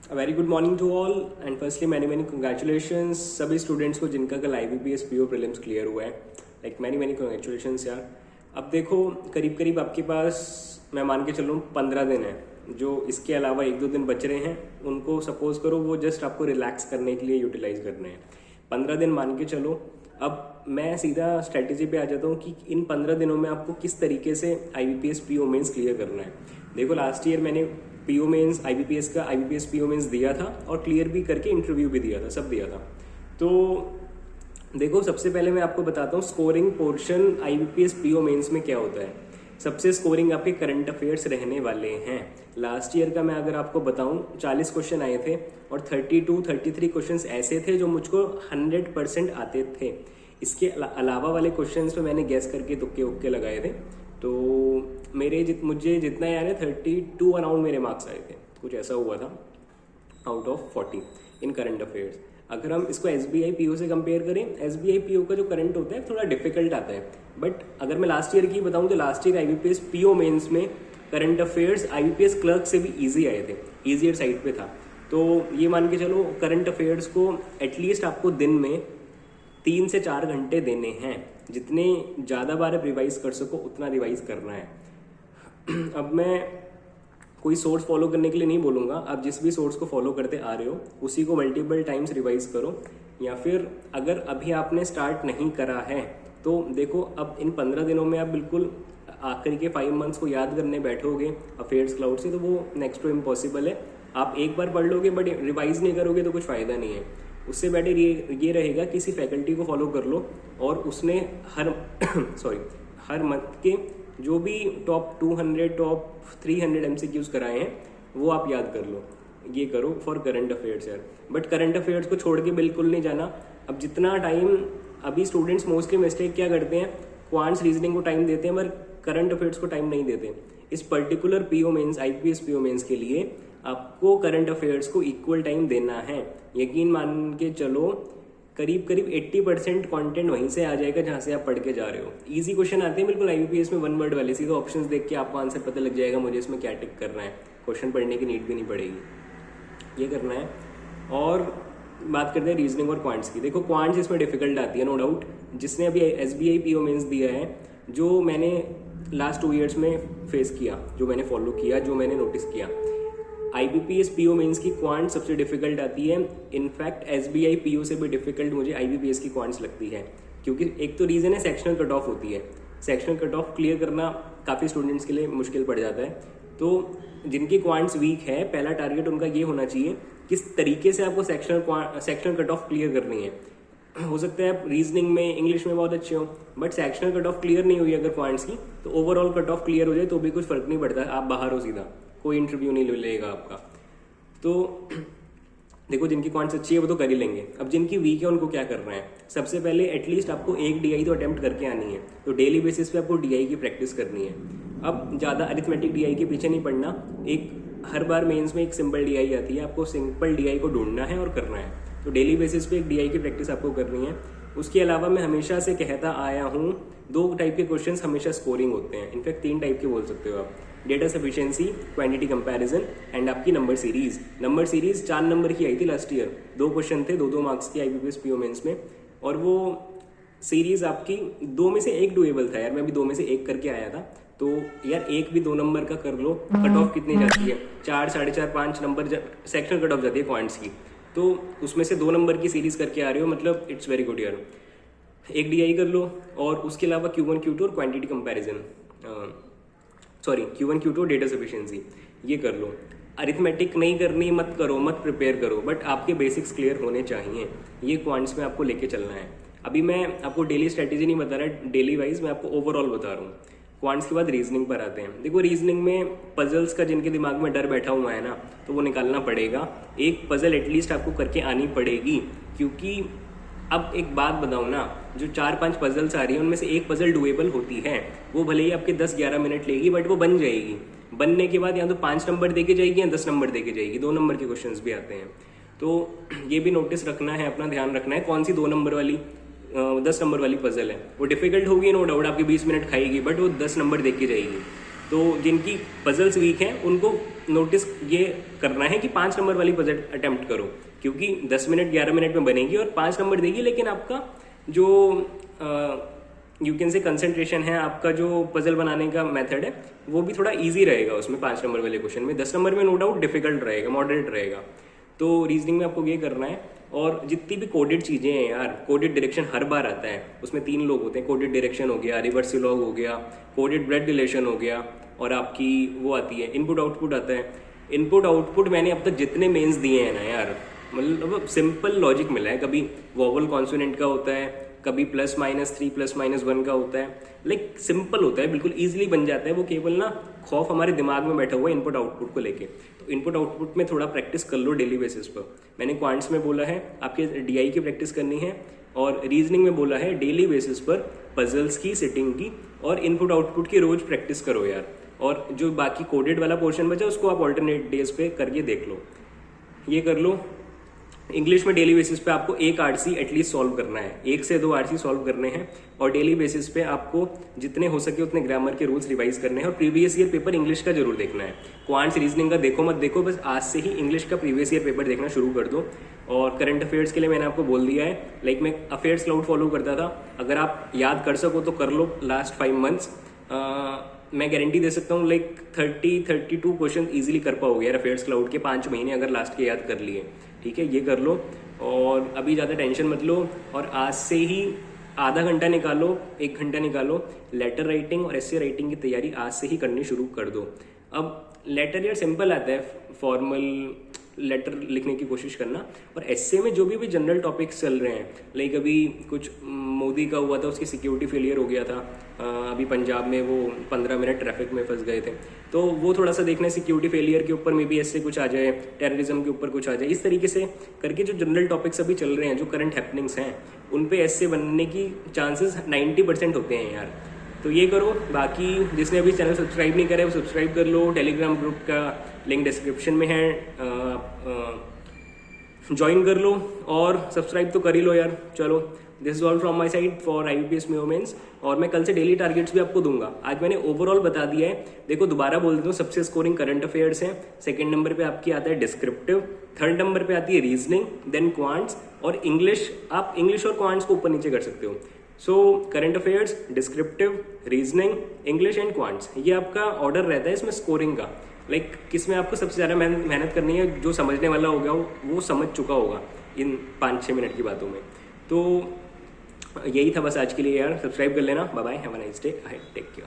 Very good morning to all and firstly many many congratulations सभी students को जिनका कल IBPS PO प्रीलिम्स क्लियर हुआ है। लाइक मैनी मैनी कंग्रेचुलेशंस यार। अब देखो करीब करीब आपके पास मैं मान के चल रहा हूँ 15 दिन है, जो इसके अलावा 1-2 दिन बच रहे हैं उनको सपोज करो वो जस्ट आपको रिलैक्स करने के लिए यूटिलाइज करने हैं। 15 दिन मान के चलो। अब मैं सीधा स्ट्रेटेजी पे आ जाता हूँ कि इन 15 दिनों में आपको किस तरीके से IBPS PO मेंस क्लियर करना है। देखो लास्ट ईयर मैंने PO mains IBPS PO mains दिया था और क्लियर भी करके इंटरव्यू भी दिया था, सब दिया था। तो देखो सबसे पहले मैं आपको बताता हूँ scoring portion IBPS PO mains में क्या होता है। सबसे स्कोरिंग आपके करंट अफेयर्स रहने वाले हैं। लास्ट ईयर का मैं अगर आपको बताऊं 40 क्वेश्चन आए थे और 33 क्वेश्चन ऐसे थे जो मुझको 100% आते थे। इसके अलावा वाले क्वेश्चंस पे मैंने गैस करके तुक्के उक्के लगाए थे। तो मुझे जितना याद है 32 अराउंड मेरे मार्क्स आए थे, कुछ ऐसा हुआ था out of 40 in current affairs. अगर हम इसको SBI PO से कंपेयर करें, SBI PO का जो करंट होता है थोड़ा डिफिकल्ट आता है, बट अगर मैं लास्ट ईयर की बताऊं तो last year IBPS PO mains में करंट अफेयर्स IBPS क्लर्क से भी इजी आए थे, ईजियर साइड पे था। तो ये मान के चलो करंट अफेयर्स को एटलीस्ट आपको दिन में 3 से 4 घंटे देने हैं। जितने ज़्यादा बार रिवाइज कर सको उतना रिवाइज करना है। अब मैं कोई सोर्स फॉलो करने के लिए नहीं बोलूँगा, आप जिस भी सोर्स को फॉलो करते आ रहे हो उसी को मल्टीपल टाइम्स रिवाइज करो। या फिर अगर अभी आपने स्टार्ट नहीं करा है तो देखो अब इन 15 दिनों में आप बिल्कुल आखिरी के 5 मंथ्स को याद करने बैठोगे अफेयर्स क्लाउड से, तो वो नेक्स्ट टू इम्पॉसिबल है। आप एक बार पढ़ लोगे बट रिवाइज नहीं करोगे तो कुछ फ़ायदा नहीं है। उससे बेटर ये रहेगा किसी फैकल्टी को फॉलो कर लो और उसने हर मंथ के जो भी टॉप 200 टॉप 300 MCQs कराए हैं वो आप याद कर लो। ये करो फॉर करंट अफेयर्स यार। बट करंट अफेयर्स को छोड़ के बिल्कुल नहीं जाना। अब जितना टाइम अभी स्टूडेंट्स मोस्टली मिस्टेक क्या करते हैं, क्वांट्स रीजनिंग को टाइम देते हैं पर करंट अफेयर्स को टाइम नहीं देते। इस particular PO mains IBPS PO mains के लिए आपको करंट अफेयर्स को इक्वल टाइम देना है। यकीन मान के चलो करीब 80% कंटेंट वहीं से आ जाएगा जहाँ से आप पढ़ के जा रहे हो। इजी क्वेश्चन आते हैं बिल्कुल IBPS में 1 वर्ड वाले, सीधे ऑप्शंस देख के आपको आंसर पता लग जाएगा मुझे इसमें क्या टिक करना है, क्वेश्चन पढ़ने की नीड भी नहीं पड़ेगी। ये करना है। और बात करते हैं रीजनिंग और क्वांट्स की। देखो क्वांट्स इसमें डिफिकल्ट आती है नो डाउट। जिसने अभी SBI PO मेंस दिया है, जो मैंने लास्ट 2 ईयर्स में फेस किया, जो मैंने फॉलो किया, जो मैंने नोटिस किया, IBPS PO मेंस की क्वांट सबसे डिफिकल्ट आती है। इनफैक्ट SBI PO से भी डिफिकल्ट मुझे IBPS की क्वांट्स लगती है, क्योंकि एक तो रीज़न है सेक्शनल कट ऑफ होती है। सेक्शनल कट ऑफ क्लियर करना काफ़ी स्टूडेंट्स के लिए मुश्किल पड़ जाता है। तो जिनकी क्वांट्स वीक है, पहला टारगेट उनका ये होना चाहिए किस तरीके से आपको सेक्शनल कट ऑफ क्लियर करनी है। हो सकता है आप रीजनिंग में इंग्लिश में बहुत अच्छे हो but sectional cut off clear नहीं हुई अगर क्वांट्स की, तो ओवरऑल कट ऑफ क्लियर हो जाए तो भी कुछ फर्क नहीं पड़ता, आप बाहर हो सीधा, कोई इंटरव्यू नहीं लेगा आपका। तो देखो जिनकी क्वांट्स अच्छी है वो तो कर ही लेंगे। अब जिनकी वीक है उनको क्या करना है, सबसे पहले एटलीस्ट आपको एक DI तो अटेम्प्ट करके आनी है। तो डेली बेसिस पे आपको DI की प्रैक्टिस करनी है। अब ज़्यादा अरिथमेटिक DI के पीछे नहीं पड़ना। एक हर बार मेंस में एक सिंपल DI आती है, आपको सिंपल DI को ढूंढना है और करना है। तो डेली बेसिस पे एक DI की प्रैक्टिस आपको करनी है। उसके अलावा मैं हमेशा से कहता आया हूँ 2 टाइप के क्वेश्चंस हमेशा स्कोरिंग होते हैं। इनफैक्ट 3 टाइप के बोल सकते हो आप, data sufficiency, quantity comparison and आपकी number series. Number series 4 number की आई थी लास्ट ईयर, 2 क्वेश्चन थे 2-2 मार्क्स के IBPS PO मेंस में, और वो सीरीज आपकी 2 में से 1 डुएबल था यार। मैं भी 2 में से 1 करके आया था। तो यार एक भी 2 नंबर का कर लो, कट ऑफ कितनी जाती है, 4, 4.5, 5 नंबर सेक्शनल कट ऑफ जाती है पॉइंट्स की। तो उसमें से 2 नंबर की सीरीज करके आ रहे हो, मतलब इट्स वेरी गुड यार। एक DI कर लो और उसके अलावा Q1 Q2 और क्वांटिटी कंपैरिजन, Q1 Q2 और डेटा सफिशिएंसी, ये कर लो। अरिथमेटिक नहीं करनी, मत करो, मत प्रिपेयर करो, बट आपके बेसिक्स क्लियर होने चाहिए। ये क्वांट्स में आपको लेके चलना है। अभी मैं आपको डेली स्ट्रेटेजी नहीं बता रहा, डेली वाइज मैं आपको ओवरऑल बता रहा हूँ। क्वांट्स के बाद रीजनिंग पर आते हैं। देखो रीजनिंग में पजल्स का जिनके दिमाग में डर बैठा हुआ है ना, तो वो निकालना पड़ेगा। एक पजल एटलीस्ट आपको करके आनी पड़ेगी, क्योंकि अब एक बात बताऊँ ना, जो 4-5 पजल्स आ रही हैं उनमें से एक पजल डुएबल होती है। वो भले ही आपके 10-11 मिनट लेगी बट वो बन जाएगी। बनने के बाद या तो 5 नंबर दे के जाएगी या 10 नंबर दे के जाएगी। 2 नंबर के क्वेश्चंस भी आते हैं। तो ये भी नोटिस रखना है, अपना ध्यान रखना है कौन सी 2 नंबर वाली 10 नंबर वाली पजल है। वो डिफिकल्ट होगी नो डाउट, आपके 20 मिनट खाएगी, बट वो 10 नंबर दे के जाएगी। तो जिनकी पजल्स वीक हैं उनको नोटिस ये करना है कि 5 नंबर वाली पजल अटेम्प्ट करो, क्योंकि 10 मिनट 11 मिनट में बनेगी और 5 नंबर देगी, लेकिन आपका जो यू कैन से कंसंट्रेशन है, आपका जो पजल बनाने का मेथड है वो भी थोड़ा इजी रहेगा उसमें 5 नंबर वाले क्वेश्चन में। 10 नंबर में नो डाउट डिफिकल्ट रहेगा, मॉडरेट रहेगा। तो रीजनिंग में आपको ये करना है। और जितनी भी कोडेड चीज़ें हैं यार, कोडेड डायरेक्शन हर बार आता है, उसमें 3 लोग होते हैं। कोडेड डायरेक्शन हो गया, रिवर्स लॉग हो गया, कोडेड ब्लड रिलेशन हो गया, और आपकी वो आती है इनपुट आउटपुट आता है। इनपुट आउटपुट मैंने अब तक जितने मेंस दिए हैं ना यार, मतलब सिंपल लॉजिक मिला है। कभी वोवल कॉन्सोनेंट का होता है, कभी +-3 +-1 का होता है, लाइक सिंपल होता है, बिल्कुल ईजिली बन जाता है। वो केवल ना खौफ हमारे दिमाग में बैठा हुआ है इनपुट आउटपुट को लेके। तो इनपुट आउटपुट में थोड़ा प्रैक्टिस कर लो डेली बेसिस पर। मैंने क्वांट्स में बोला है आपके DI की प्रैक्टिस करनी है, और रीजनिंग में बोला है डेली बेसिस पर पजल्स की, सिटिंग की और इनपुट आउटपुट की रोज प्रैक्टिस करो यार। और जो बाकी कोडेड वाला पोर्शन बचा उसको आप ऑल्टरनेट डेज पे करके देख लो, ये कर लो। इंग्लिश में डेली बेसिस पे आपको 1 RC एटलीस्ट सॉल्व करना है, 1 से 2 RC सॉल्व करने हैं, और डेली बेसिस पे आपको जितने हो सके उतने ग्रामर के रूल्स रिवाइज करने हैं, और प्रीवियस ईयर पेपर इंग्लिश का जरूर देखना है। क्वांट्स रीजनिंग का देखो मत देखो, बस आज से ही इंग्लिश का प्रीवियस ईयर पेपर देखना शुरू कर दो। और करंट अफेयर्स के लिए मैंने आपको बोल दिया है, लाइक मैं अफेयर्स क्लाउड फॉलो करता था, अगर आप याद कर सको तो कर लो लास्ट 5 मंथ्स। मैं गारंटी दे सकता हूँ लाइक 30-32 क्वेश्चन इजीली कर पाओगे यार अफेयर्स क्लाउड के 5 महीने अगर लास्ट के याद कर लिए। ठीक है, ये कर लो, और अभी ज़्यादा टेंशन मत लो, और आज से ही आधा घंटा निकालो, 1 घंटा निकालो, लेटर राइटिंग और एसे राइटिंग की तैयारी आज से ही करनी शुरू कर दो। अब लेटर यार सिंपल आता है, फॉर्मल लेटर लिखने की कोशिश करना, और एसे में जो भी जनरल टॉपिक्स चल रहे हैं, लाइक अभी कुछ मोदी का हुआ था, उसकी सिक्योरिटी फेलियर हो गया था, अभी पंजाब में वो 15 मिनट ट्रैफिक में फंस गए थे, तो वो थोड़ा सा देखना है। सिक्योरिटी फेलियर के ऊपर में भी ऐसे कुछ आ जाए, टेररिज्म के ऊपर कुछ आ जाए, इस तरीके से करके जो जनरल टॉपिक्स अभी चल रहे हैं, जो करंट हैपनिंग्स हैं, उन पे ऐसे बनने की चांसेस 90% होते हैं यार। तो ये करो। बाकी जिसने अभी चैनल सब्सक्राइब नहीं करा वो सब्सक्राइब कर लो, टेलीग्राम ग्रुप का लिंक डिस्क्रिप्शन में है, ज्वाइन कर लो, और सब्सक्राइब तो कर ही लो यार। चलो, this is all from my side for IBPS मेयो मेंस, और मैं कल से डेली टारगेट्स भी आपको दूंगा। आज मैंने ओवरऑल बता दिया है, देखो दोबारा बोल देता हूँ। सबसे स्कोरिंग करंट अफेयर्स है, सेकंड नंबर पे आपकी आता है डिस्क्रिप्टिव, थर्ड नंबर पे आती है रीजनिंग, देन क्वांट्स, और इंग्लिश। आप इंग्लिश और क्वांट्स को ऊपर नीचे कर सकते हो। So current affairs, descriptive, reasoning, English and quants, ये आपका ऑर्डर रहता है इसमें स्कोरिंग का। लाइक किसमें आपको सबसे ज़्यादा मेहनत करनी है, जो समझने वाला होगा वो समझ चुका होगा इन 5-6 मिनट की बातों में। तो यही था बस आज के लिए यार। सब्सक्राइब कर लेना। Bye bye, have a nice day, take care.